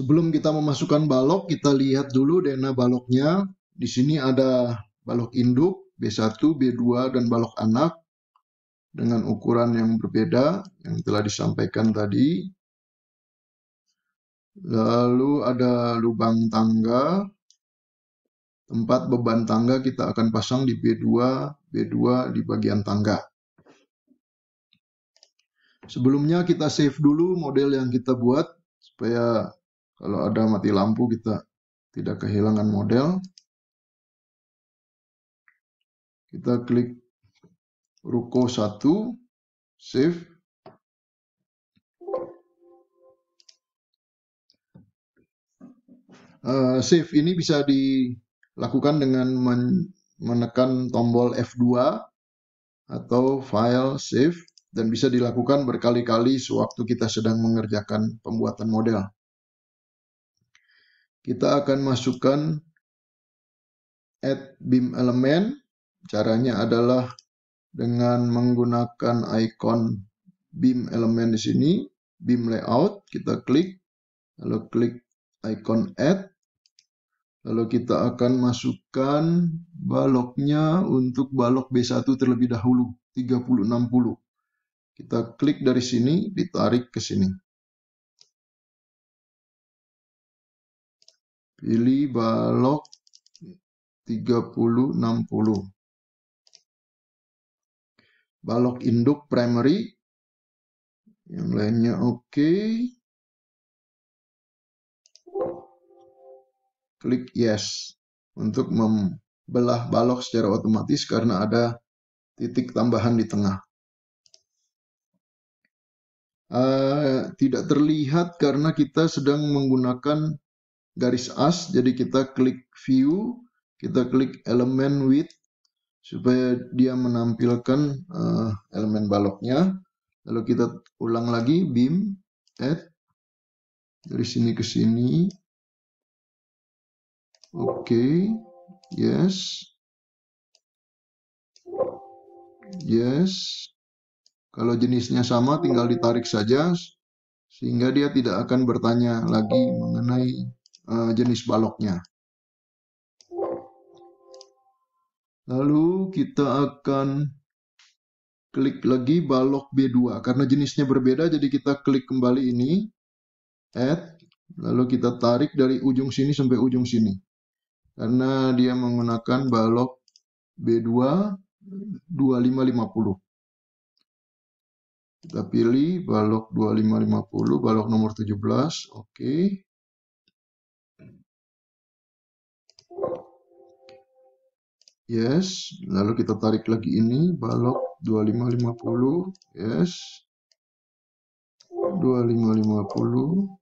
Sebelum kita memasukkan balok, kita lihat dulu DNA baloknya. Di sini ada balok induk B1, B2, dan balok anak dengan ukuran yang berbeda yang telah disampaikan tadi. Lalu ada lubang tangga. Tempat beban tangga kita akan pasang di B2 di bagian tangga. Sebelumnya kita save dulu model yang kita buat supaya kalau ada mati lampu kita tidak kehilangan model. Kita klik ruko 1, save. Save ini bisa dilakukan dengan menekan tombol F2 atau file save, dan bisa dilakukan berkali-kali sewaktu kita sedang mengerjakan pembuatan model. Kita akan masukkan add beam element. Caranya adalah dengan menggunakan ikon beam element di sini, beam layout, kita klik, lalu klik ikon add, lalu kita akan masukkan baloknya untuk balok B1 terlebih dahulu, 3060. Kita klik dari sini, ditarik ke sini. Pilih balok 3060. Balok induk primary. Yang lainnya oke. Klik yes untuk membelah balok secara otomatis karena ada titik tambahan di tengah. Tidak terlihat karena kita sedang menggunakan garis as, jadi kita klik view, kita klik elemen width supaya dia menampilkan elemen baloknya. Lalu kita ulang lagi beam add dari sini ke sini. Oke, yes, yes. Kalau jenisnya sama tinggal ditarik saja sehingga dia tidak akan bertanya lagi mengenai jenis baloknya. Lalu kita akan klik lagi balok B2 karena jenisnya berbeda, jadi kita klik kembali ini add, lalu kita tarik dari ujung sini sampai ujung sini karena dia menggunakan balok B2 2550. Kita pilih balok 2550, balok nomor 17, oke. Yes, lalu kita tarik lagi ini, balok 2550, yes. 2550,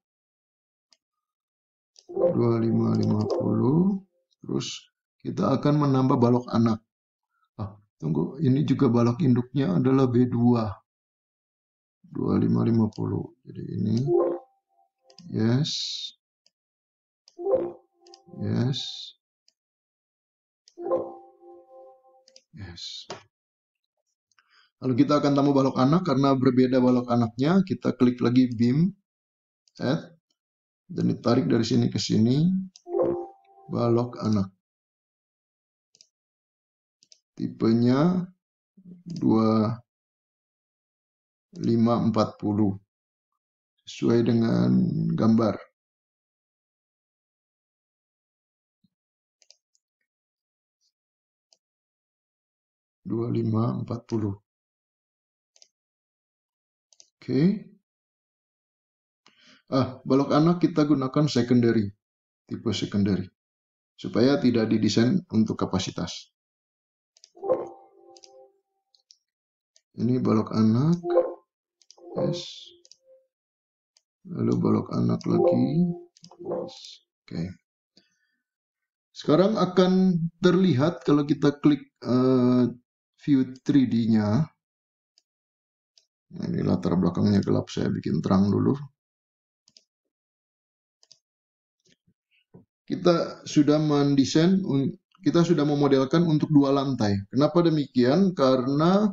2550, terus kita akan menambah balok anak. Tunggu, ini juga balok induknya adalah B2, 2550, jadi ini, yes, yes, yes. Lalu kita akan tambah balok anak karena berbeda balok anaknya. Kita klik lagi beam add dan ditarik dari sini ke sini balok anak. Tipenya 2540 sesuai dengan gambar. Oke. Balok anak kita gunakan secondary, tipe secondary, supaya tidak didesain untuk kapasitas. Ini balok anak, yes. Lalu balok anak lagi, yes. Oke. Sekarang akan terlihat kalau kita klik view 3D-nya. Ini latar belakangnya gelap, saya bikin terang dulu. Kita sudah mendesain, kita sudah memodelkan untuk 2 lantai. Kenapa demikian? Karena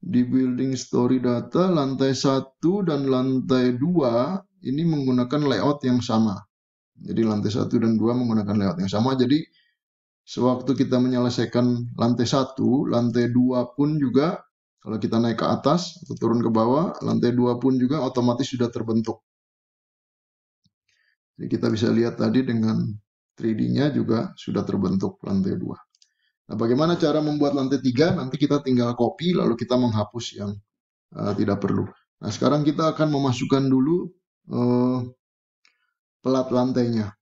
Di building story data, lantai 1 dan lantai 2 ini menggunakan layout yang sama. Jadi lantai 1 dan 2 menggunakan layout yang sama. Jadi sewaktu kita menyelesaikan lantai 1, lantai 2 pun juga, kalau kita naik ke atas atau turun ke bawah, lantai 2 pun juga otomatis sudah terbentuk. Jadi kita bisa lihat tadi dengan 3D-nya juga sudah terbentuk lantai 2. Nah, bagaimana cara membuat lantai 3? Nanti kita tinggal copy, lalu kita menghapus yang tidak perlu. Nah, sekarang kita akan memasukkan dulu pelat lantainya.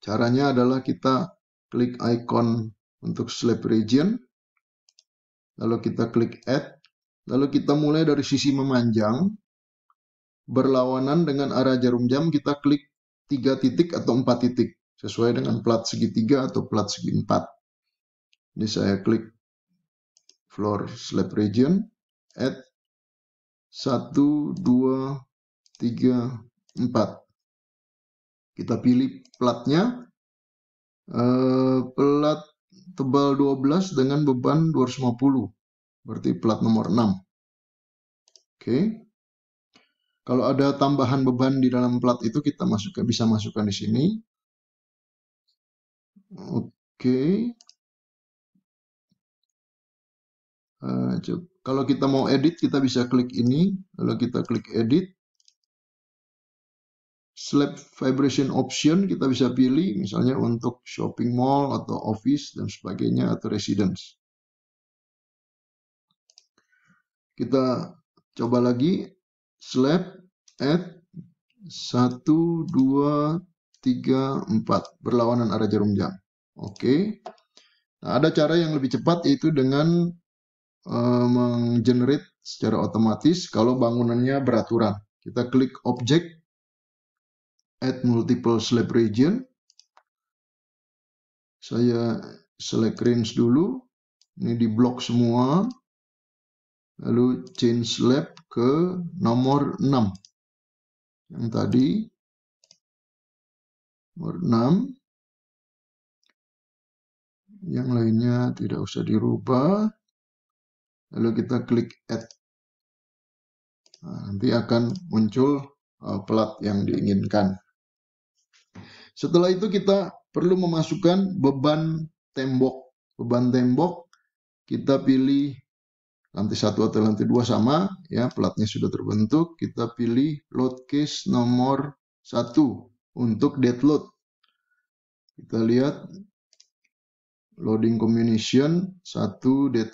Caranya adalah kita klik icon untuk slab region, lalu kita klik add, lalu kita mulai dari sisi memanjang, berlawanan dengan arah jarum jam, kita klik 3 titik atau 4 titik, sesuai dengan plat segitiga atau plat segi 4. Ini saya klik floor slab region, add 1, 2, 3, 4. Kita pilih platnya, plat tebal 12 dengan beban 250, berarti plat nomor 6. Oke. Kalau ada tambahan beban di dalam plat itu kita bisa masukkan di sini. Oke. Kalau kita mau edit, kita bisa klik ini, lalu kita klik edit. Slab vibration option kita bisa pilih, misalnya untuk shopping mall atau office dan sebagainya, atau residence. Kita coba lagi, slab, add, 1, 2, 3, 4, berlawanan arah jarum jam. Oke. Nah, ada cara yang lebih cepat, yaitu dengan menggenerate secara otomatis kalau bangunannya beraturan. Kita klik object, add multiple slab region. Saya select range dulu. Ini di blok semua. Lalu change slab ke nomor 6. Yang tadi nomor 6. Yang lainnya tidak usah dirubah. Lalu kita klik add. Nah, nanti akan muncul plat yang diinginkan. Setelah itu kita perlu memasukkan beban tembok. Beban tembok kita pilih lantai 1 atau lantai 2 sama, ya, platnya sudah terbentuk. Kita pilih load case nomor 1 untuk dead load. Kita lihat loading combination 1 dead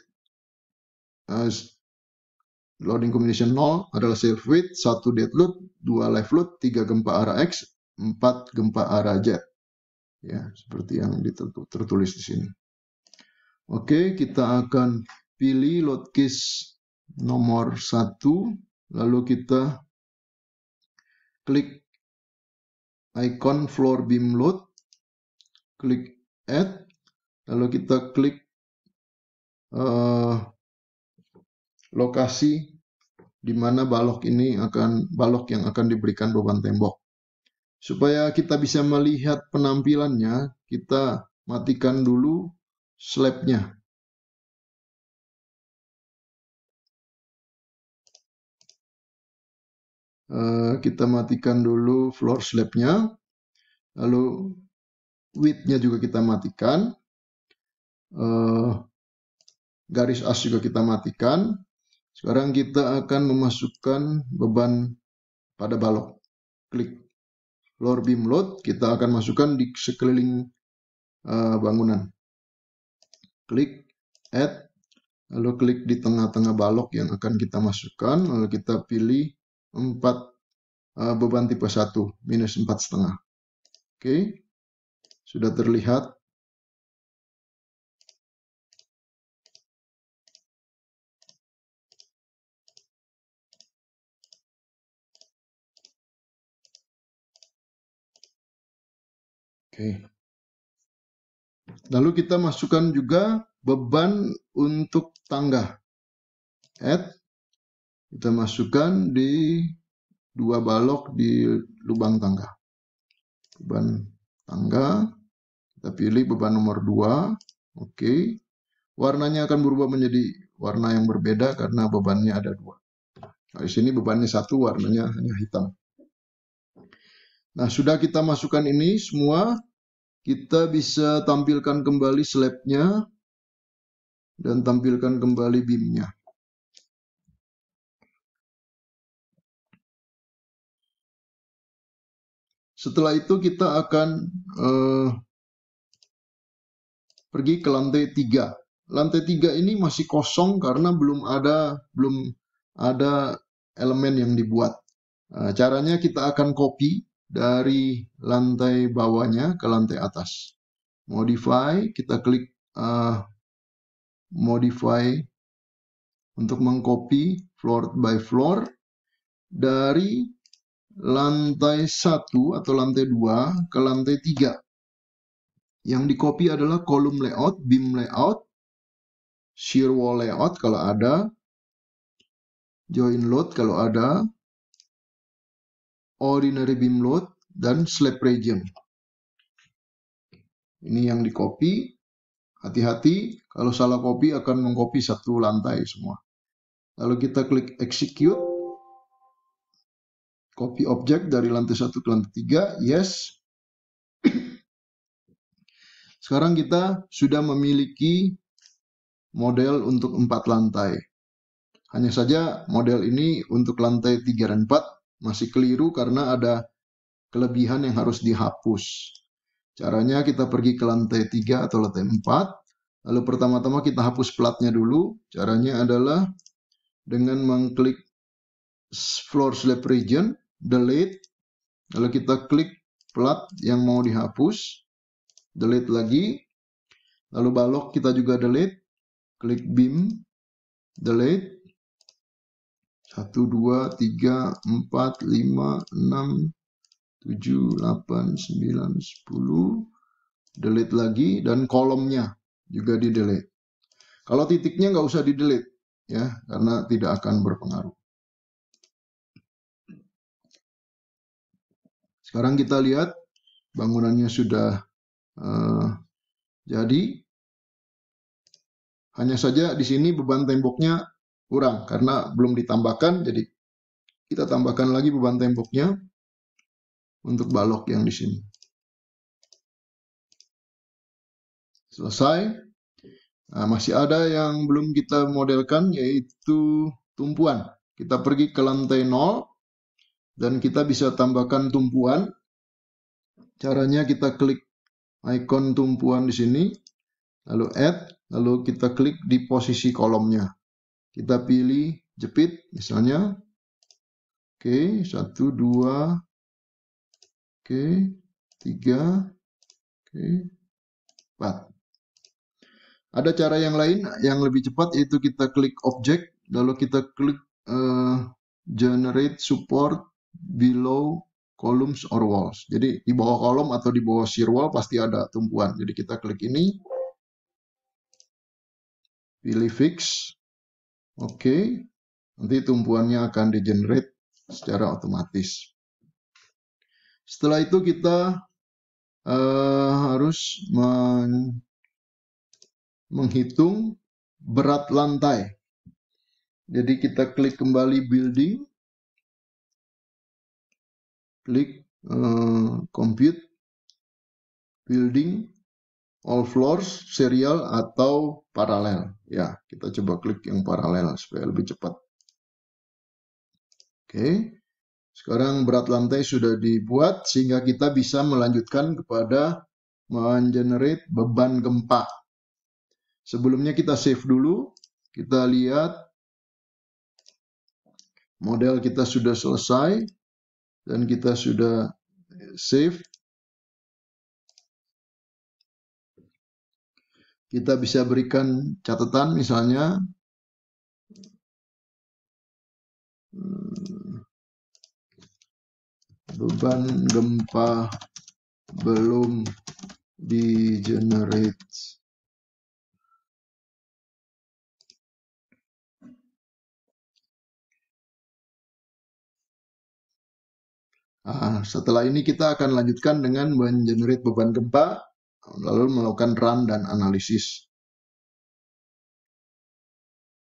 loading combination 0 adalah self weight, 1 dead load, 2 live load, 3 gempa arah X, 4 gempa arah Z. Ya, seperti yang tertulis di sini. Oke, kita akan pilih load case nomor 1, lalu kita klik icon floor beam load, klik add, lalu kita klik lokasi di mana balok yang akan diberikan beban tembok. Supaya kita bisa melihat penampilannya, kita matikan dulu slabnya. Kita matikan dulu floor slabnya, lalu width-nya juga kita matikan, garis as juga kita matikan. Sekarang kita akan memasukkan beban pada balok. Klik floor beam load, kita akan masukkan di sekeliling bangunan. Klik add, lalu klik di tengah-tengah balok yang akan kita masukkan, lalu kita pilih 4 beban tipe 1 minus 4,5. Oke, sudah terlihat. Oke. Lalu kita masukkan juga beban untuk tangga. Add, kita masukkan di 2 balok di lubang tangga. Beban tangga, kita pilih beban nomor 2. Oke. Warnanya akan berubah menjadi warna yang berbeda karena bebannya ada 2. Nah, di sini bebannya 1, warnanya hanya hitam. Nah, sudah kita masukkan ini semua, kita bisa tampilkan kembali slabnya dan tampilkan kembali beamnya. Setelah itu kita akan pergi ke lantai 3. Lantai 3 ini masih kosong karena belum ada elemen yang dibuat. Caranya kita akan copy dari lantai bawahnya ke lantai atas. Modify, kita klik modify untuk mengcopy floor by floor dari lantai 1 atau lantai 2 ke lantai 3. Yang di copy adalah kolom layout, beam layout, shear wall layout kalau ada, join load kalau ada, ordinary beam load, dan slab region. Ini yang di copy. Hati-hati, kalau salah copy akan mengcopy satu lantai semua. Lalu kita klik execute, copy object dari lantai 1 ke lantai 3, yes. Sekarang kita sudah memiliki model untuk 4 lantai. Hanya saja model ini untuk lantai 3 dan 4 masih keliru karena ada kelebihan yang harus dihapus. Caranya kita pergi ke lantai 3 atau lantai 4. Lalu pertama-tama kita hapus platnya dulu. Caranya adalah dengan mengklik floor slab region, delete. Lalu kita klik plat yang mau dihapus, delete lagi. Lalu balok kita juga delete. Klik beam, delete. 1, 2, 3, 4, 5, 6, 7, 8, 9, 10. Delete lagi, dan kolomnya juga di delete. Kalau titiknya nggak usah di delete ya, karena tidak akan berpengaruh. Sekarang kita lihat bangunannya sudah jadi. Hanya saja di sini beban temboknya kurang karena belum ditambahkan, jadi kita tambahkan lagi beban temboknya untuk balok yang di sini. Selesai. Nah, masih ada yang belum kita modelkan, yaitu tumpuan. Kita pergi ke lantai 0 dan kita bisa tambahkan tumpuan. Caranya kita klik icon tumpuan di sini, lalu add, lalu kita klik di posisi kolomnya. Kita pilih jepit misalnya. Oke, 1, 2, oke, 3, oke, 4. Ada cara yang lain yang lebih cepat, yaitu kita klik object, lalu kita klik generate support below columns or walls. Jadi di bawah kolom atau di bawah shear wall pasti ada tumpuan. Jadi kita klik ini, pilih fix, oke, nanti tumpuannya akan di generate secara otomatis. Setelah itu kita harus menghitung berat lantai. Jadi kita klik kembali building, klik compute building all floors serial atau paralel. Ya, kita coba klik yang paralel supaya lebih cepat. Oke. Sekarang berat lantai sudah dibuat sehingga kita bisa melanjutkan kepada mengenerate beban gempa. Sebelumnya kita save dulu. Kita lihat model kita sudah selesai dan kita sudah save. Kita bisa berikan catatan misalnya beban gempa belum di-generate. Setelah ini kita akan lanjutkan dengan men-generate beban gempa, lalu melakukan run dan analisis.